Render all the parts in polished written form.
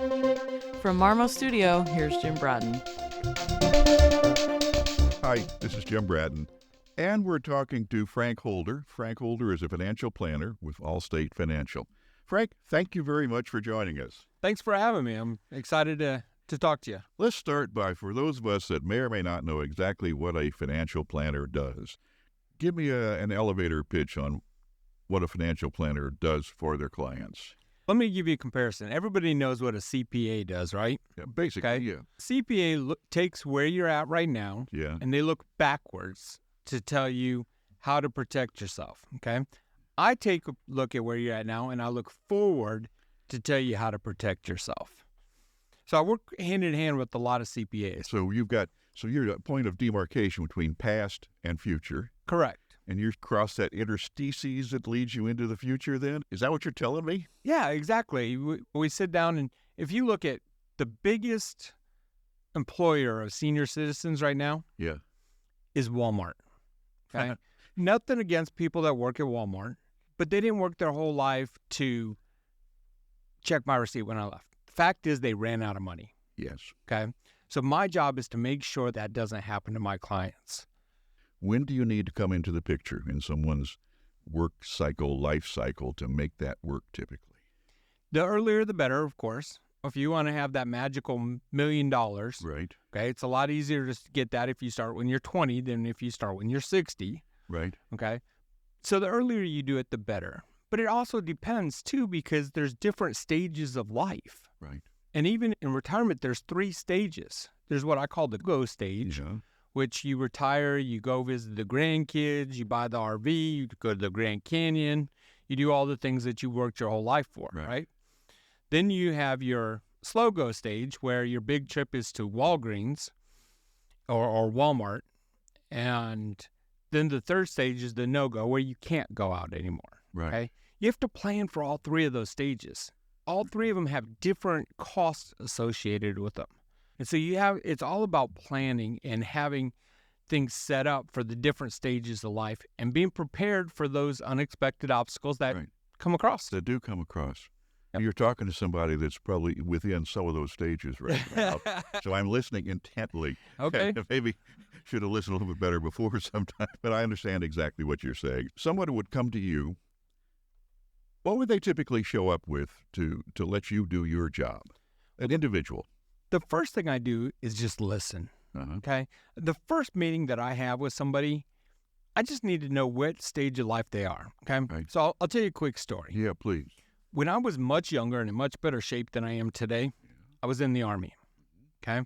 From Marmo Studio, here's Jim Bratton. Hi, this is Jim Bratton, and we're talking to Frank Holder. Frank Holder is a financial planner with Allstate Financial. Frank, thank you very much for joining us. Thanks for having me. I'm excited to talk to you. Let's start by, for those of us that may or may not know exactly what a financial planner does, give me an elevator pitch on what a financial planner does for their clients. Let me give you a comparison. Everybody knows what a CPA does, right? Yeah, basically, Okay. yeah. CPA takes where you're at right now, Yeah. and they look backwards to tell you how to protect yourself, okay? I take a look at where you're at now, and I look forward to tell you how to protect yourself. So I work hand in hand with a lot of CPAs. So you're at a point of demarcation between past and future, Correct. and you cross that interstices that leads you into the future then? Is that what you're telling me? Yeah, exactly. We sit down, and if you look at the biggest employer of senior citizens right now Yeah. is Walmart. Okay. Nothing against people that work at Walmart, but they didn't work their whole life to check my receipt when I left. The fact is they ran out of money. Yes. Okay. So my job is to make sure that doesn't happen to my clients. When do you need to come into the picture in someone's work cycle, life cycle, to make that work typically? The earlier the better, of course. If you want to have that magical $1 million, Right, okay, it's a lot easier to get that if you start when you're 20 than if you start when you're 60. right. Okay. So the earlier you do it, the better. But it also depends too, because there's different stages of life. Right. And even in retirement, there's 3 stages. There's what I call the go stage, Yeah. which you retire, you go visit the grandkids, you buy the RV, you go to the Grand Canyon, you do all the things that you worked your whole life for, right? Then you have your slow go stage, where your big trip is to Walgreens or Walmart. And then the third stage is the no-go, where you can't go out anymore. Right. Okay? You have to plan for all 3 of those stages. All 3 of them have different costs associated with them. And so it's all about planning and having things set up for the different stages of life and being prepared for those unexpected obstacles that Right. come across. That do come across. Yep. You're talking to somebody that's probably within some of those stages right now. So I'm listening intently. Okay. Maybe should have listened a little bit better before sometime, but I understand exactly what you're saying. Someone would come to you. What would they typically show up with to let you do your job? An individual. The first thing I do is just listen. Uh-huh. Okay. The first meeting that I have with somebody, I just need to know what stage of life they are. Okay. Right. So I'll tell you a quick story. Yeah, please. When I was much younger and in much better shape than I am today, I was in the Army. Okay.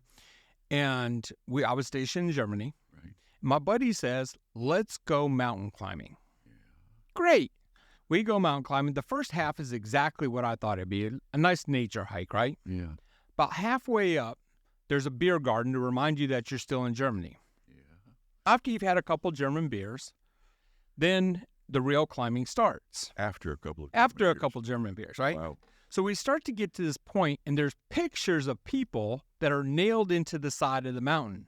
And I was stationed in Germany. Right. My buddy says, let's go mountain climbing. Great. We go mountain climbing. The first half is exactly what I thought it'd be, a nice nature hike, right? Yeah. About halfway up, there's a beer garden to remind you that you're still in Germany. Yeah. After you've had a couple German beers, then the real climbing starts. After a couple of German beers, right? Wow. So we start to get to this point, and there's pictures of people that are nailed into the side of the mountain.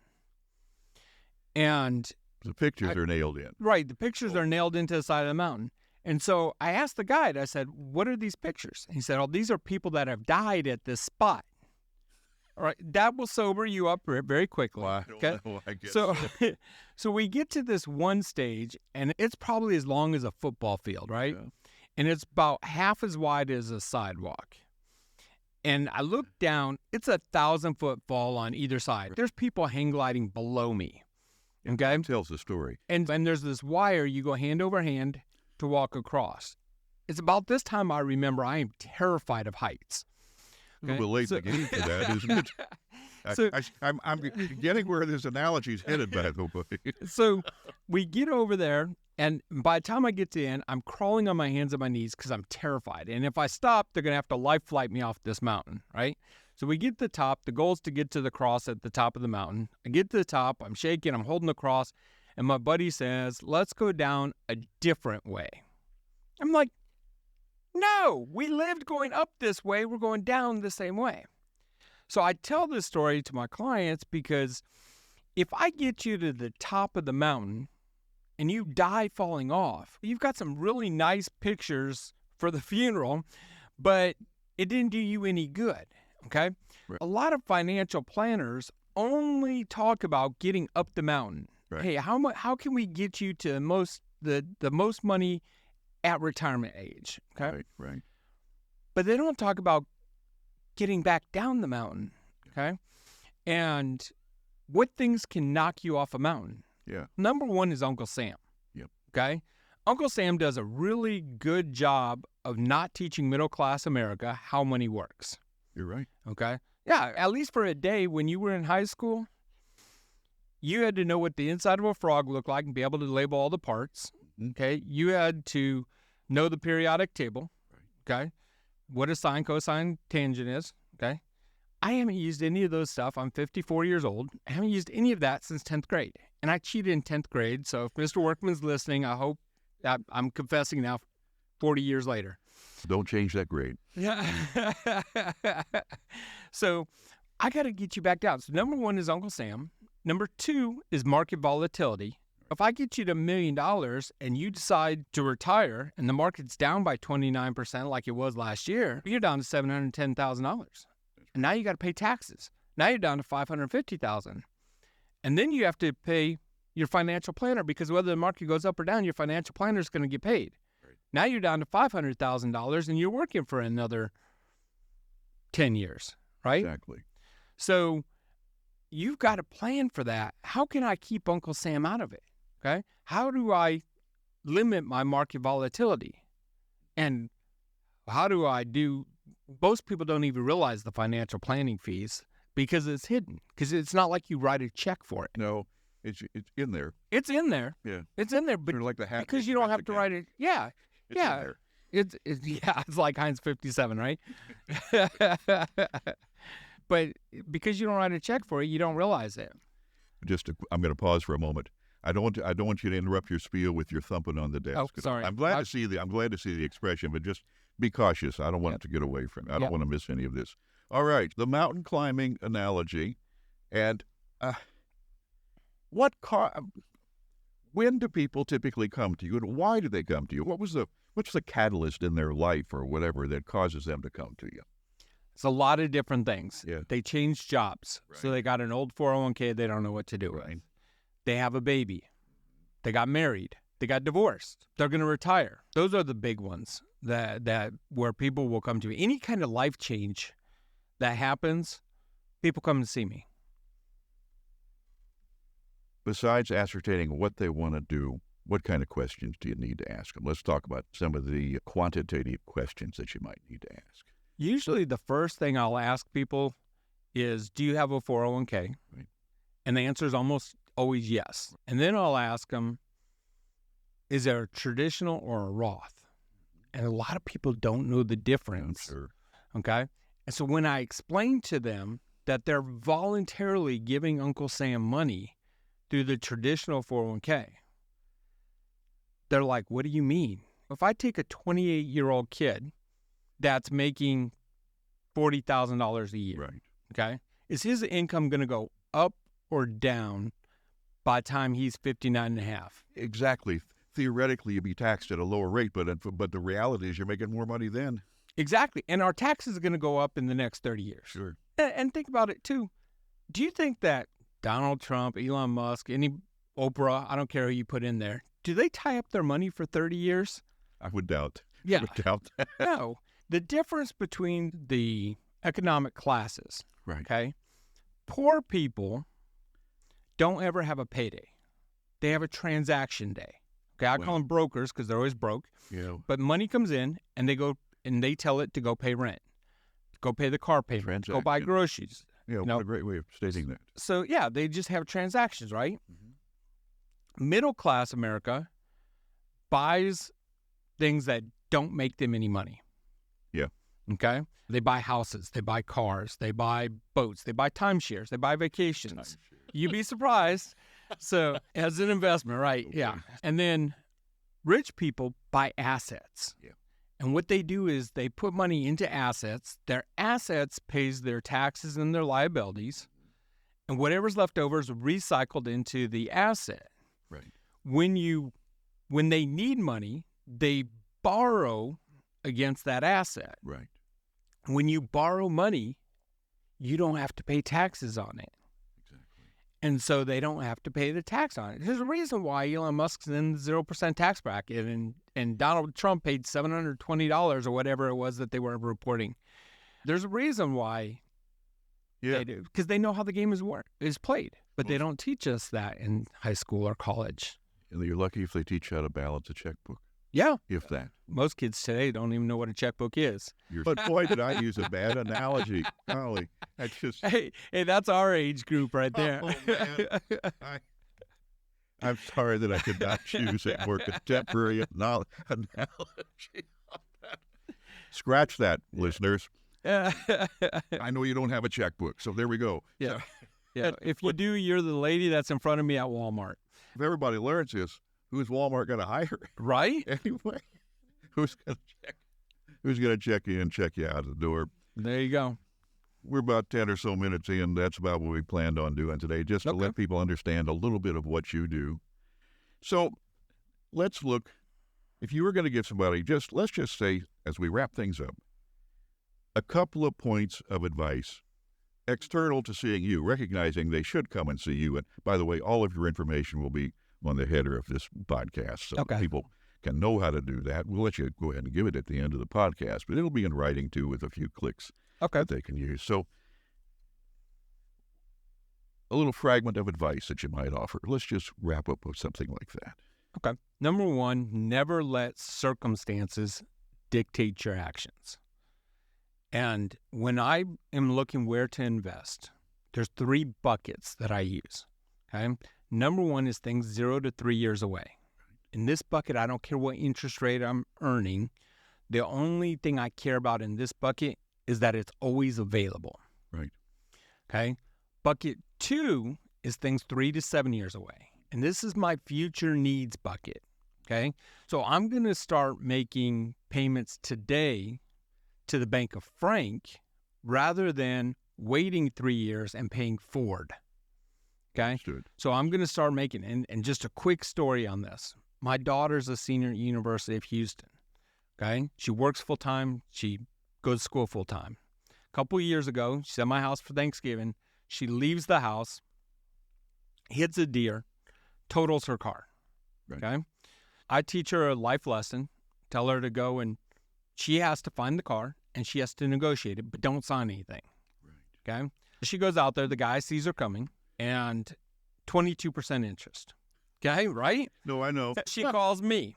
And The pictures are nailed in. right, the pictures are nailed into the side of the mountain. And so I asked the guide, I said, what are these pictures? And he said, oh, these are people that have died at this spot. All right, that will sober you up very quickly. Okay. I guess. So, so we get to this one stage, and it's probably as long as a football field, right? Yeah. And it's about half as wide as a sidewalk. And I look down, it's 1,000-foot fall on either side. There's people hang gliding below me. Okay. Tells the story. And there's this wire you go hand over hand to walk across. It's about this time I remember I am terrified of heights. A little bit late in the game for that, isn't it? So- I'm getting where this analogy's headed, by the way. So we get over there, and by the time I get to the end, I'm crawling on my hands and my knees because I'm terrified. And if I stop, they're going to have to life flight me off this mountain, right? So we get to the top. The goal is to get to the cross at the top of the mountain. I get to the top. I'm shaking. I'm holding the cross. And my buddy says, let's go down a different way. I'm like, no, we lived going up this way. We're going down the same way. So I tell this story to my clients because if I get you to the top of the mountain and you die falling off, you've got some really nice pictures for the funeral, but it didn't do you any good. Okay? Right. A lot of financial planners only talk about getting up the mountain. Right. Hey, how can we get you to the most money at retirement age? Okay? Right. Right. But they don't talk about getting back down the mountain. Okay? And what things can knock you off a mountain? Yeah. Number one is Uncle Sam. Yep. Okay? Uncle Sam does a really good job of not teaching middle-class America how money works. You're right. Okay? Yeah, at least for a day when you were in high school, you had to know what the inside of a frog looked like and be able to label all the parts. Mhm. Okay? You had to know the periodic table. Right. Okay? What a sine, cosine, tangent is. Okay? I haven't used any of those stuff. I'm 54 years old. I haven't used any of that since 10th grade. And I cheated in 10th grade. So if Mr. Workman's listening, I hope I'm confessing now 40 years later. Don't change that grade. Yeah. So I got to get you back down. So number one is Uncle Sam. Number two is market volatility. If I get you to $1 million and you decide to retire and the market's down by 29% like it was last year, you're down to $710,000. And now you got to pay taxes. Now you're down to $550,000. And then you have to pay your financial planner because whether the market goes up or down, your financial planner is going to get paid. Right. Now you're down to $500,000 and you're working for another 10 years, right? Exactly. So you've got to plan for that. How can I keep Uncle Sam out of it? Okay. How do I limit my market volatility? And how do I do, most people don't even realize the financial planning fees because it's hidden, because it's not like you write a check for it. No, it's in there. It's in there. Yeah. It's in there, but Sort of like the hat. because you don't have to write it. Yeah. It's yeah. in there. It's like Heinz 57, right? But because you don't write a check for it, you don't realize it. I'm going to pause for a moment. I don't want you to interrupt your spiel with your thumping on the desk. Oh, sorry. I'm glad to see the expression, but just be cautious. I don't want it to get away from you. I don't Yep. want to miss any of this. All right, the mountain climbing analogy, and when do people typically come to you, and why do they come to you? What's the catalyst in their life or whatever that causes them to come to you? It's a lot of different things. Yeah. They changed jobs. So Right. they got an old 401k they don't know what to do with. Right. They have a baby. They got married. They got divorced. They're going to retire. Those are the big ones that where people will come to me. Any kind of life change that happens, people come to see me. Besides ascertaining what they want to do, what kind of questions do you need to ask them? Let's talk about some of the quantitative questions that you might need to ask. Usually the first thing I'll ask people is, do you have a 401k? Right. And the answer is almost always yes. And then I'll ask them, is there a traditional or a Roth? And a lot of people don't know the difference. I'm sure. Okay. And so when I explain to them that they're voluntarily giving Uncle Sam money through the traditional 401k, they're like, what do you mean? If I take a 28-year-old kid that's making $40,000 a year, Right. okay, is his income going to go up or down by the time he's 59 and a half? Exactly. Theoretically, you'd be taxed at a lower rate, but the reality is you're making more money then. Exactly. And our taxes are going to go up in the next 30 years. Sure. And think about it, too. Do you think that Donald Trump, Elon Musk, any Oprah, I don't care who you put in there, do they tie up their money for 30 years? I would doubt. Yeah. I would doubt that. No. The difference between the economic classes, Right. okay? Poor people don't ever have a payday. They have a transaction day. Okay, I call them brokers because they're always broke. Yeah. But money comes in and they go and they tell it to go pay rent, go pay the car payment, go buy Transaction. groceries. Yeah. No. What a great way of stating that. So yeah, they just have transactions, right? Mm-hmm. Middle class America buys things that don't make them any money. Yeah. Okay? They buy houses, they buy cars, they buy boats, they buy timeshares, they buy vacations. You'd be surprised. So as an investment, right? Okay. Yeah. And then rich people buy assets. Yeah. And what they do is they put money into assets. Their assets pays their taxes and their liabilities. And whatever's left over is recycled into the asset. Right. When they need money, they borrow against that asset. Right. When you borrow money, you don't have to pay taxes on it. Exactly. And so they don't have to pay the tax on it. There's a reason why Elon Musk's in the 0% tax bracket and Donald Trump paid $720 or whatever it was that they were reporting. There's a reason why they do, because they know how the game is played. But they don't teach us that in high school or college. And you're lucky if they teach you how to balance a checkbook, Yeah. if that. Most kids today don't even know what a checkbook is. But boy, did I use a bad analogy. Golly, that's just... Hey, that's our age group right there. Oh, man. I'm sorry that I could not choose a more contemporary analogy on that. Scratch that, listeners. I know you don't have a checkbook, so there we go. Yeah. Yeah. If you do, you're the lady that's in front of me at Walmart. If everybody learns this, who's Walmart going to hire? Right? Anyway, who's going to check in, check you out the door? There you go. We're about 10 or so minutes in. That's about what we planned on doing today, just to let people understand a little bit of what you do. So let's look, if you were going to give somebody, let's just say, as we wrap things up, a couple of points of advice external to seeing you, recognizing they should come and see you. And by the way, all of your information will be on the header of this podcast, so people can know how to do that. We'll let you go ahead and give it at the end of the podcast, but it'll be in writing too with a few clicks that they can use. So a little fragment of advice that you might offer. Let's just wrap up with something like that. Okay. Number one, never let circumstances dictate your actions. And when I am looking where to invest, there's 3 buckets that I use. Okay. Number one is things 0 to 3 years away. In this bucket, I don't care what interest rate I'm earning. The only thing I care about in this bucket is that it's always available. Right. Okay. Bucket 2 is things 3 to 7 years away. And this is my future needs bucket. Okay. So I'm going to start making payments today to the Bank of Frank rather than waiting 3 years and paying Ford. Okay. Understood. So I'm going to start making, and just a quick story on this. My daughter's a senior at University of Houston. Okay. She works full time. She goes to school full time. A couple of years ago, she's at my house for Thanksgiving. She leaves the house, hits a deer, totals her car. Right. Okay. I teach her a life lesson, tell her to go and she has to find the car and she has to negotiate it, but don't sign anything. Right. Okay. She goes out there, the guy sees her coming, and 22% interest. Okay, right? No, I know. She calls me.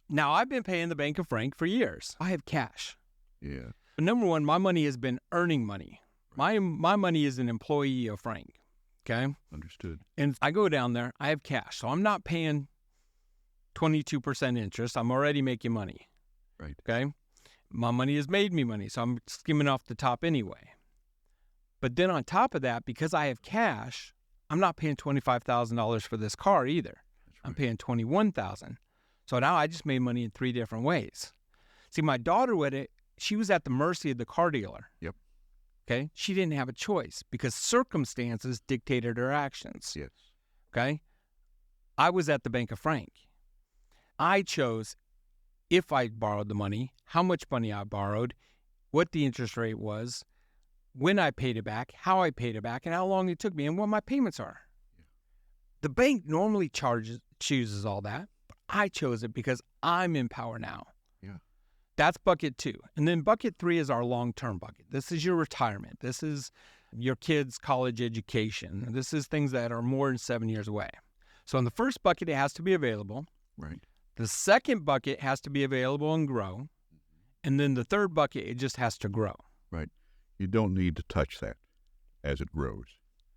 Now, I've been paying the Bank of Frank for years. I have cash. Yeah. But number one, my money has been earning money. My money is an employee of Frank. Okay. Understood. And I go down there, I have cash. So I'm not paying 22% interest. I'm already making money. Right. Okay. My money has made me money. So I'm skimming off the top anyway. But then on top of that, because I have cash, I'm not paying $25,000 for this car either. I'm paying $21,000. So now I just made money in 3 different ways. See, my daughter with it, she was at the mercy of the car dealer. Yep. Okay. She didn't have a choice because circumstances dictated her actions. Yes. Okay. I was at the Bank of Frank. I chose if I borrowed the money, how much money I borrowed, what the interest rate was, when I paid it back, how I paid it back, and how long it took me, and what my payments are. Yeah. The bank normally chooses all that, but I chose it because I'm in power now. Yeah. That's bucket 2. And then bucket 3 is our long-term bucket. This is your retirement. This is your kids' college education. This is things that are more than 7 years away. So in the first bucket, it has to be available. Right. The second bucket has to be available and grow. And then the third bucket, it just has to grow. Right. You don't need to touch that as it grows.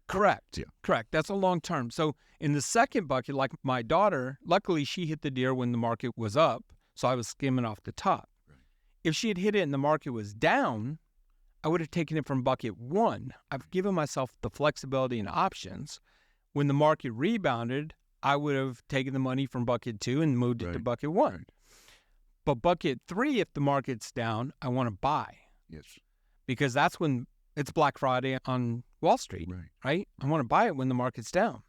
Correct. Yeah. Correct. That's a long term. So in the second bucket, like my daughter, luckily she hit the deer when the market was up. So I was skimming off the top. Right. If she had hit it and the market was down, I would have taken it from bucket 1. I've given myself the flexibility and options. When the market rebounded, I would have taken the money from bucket 2 and moved it to bucket 1. Right. But bucket 3, if the market's down, I want to buy. Yes. Because that's when it's Black Friday on Wall Street, right? I want to buy it when the market's down.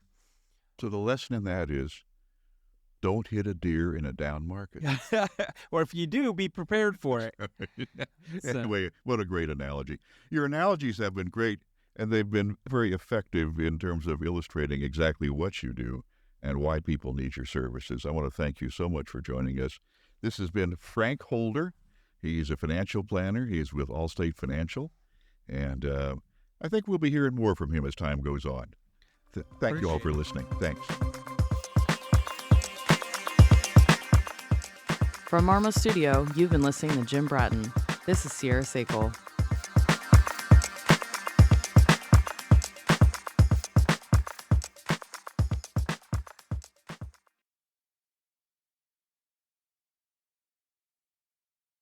So the lesson in that is don't hit a deer in a down market. Or if you do, be prepared for it. Anyway, what a great analogy. Your analogies have been great. and they've been very effective in terms of illustrating exactly what you do and why people need your services. I want to thank you so much for joining us. This has been Frank Holder. He's a financial planner. He's with Allstate Financial, and I think we'll be hearing more from him as time goes on. Thank you all for listening. Thanks. From Marmo Studio, you've been listening to Jim Bratton. This is Sierra Sakol.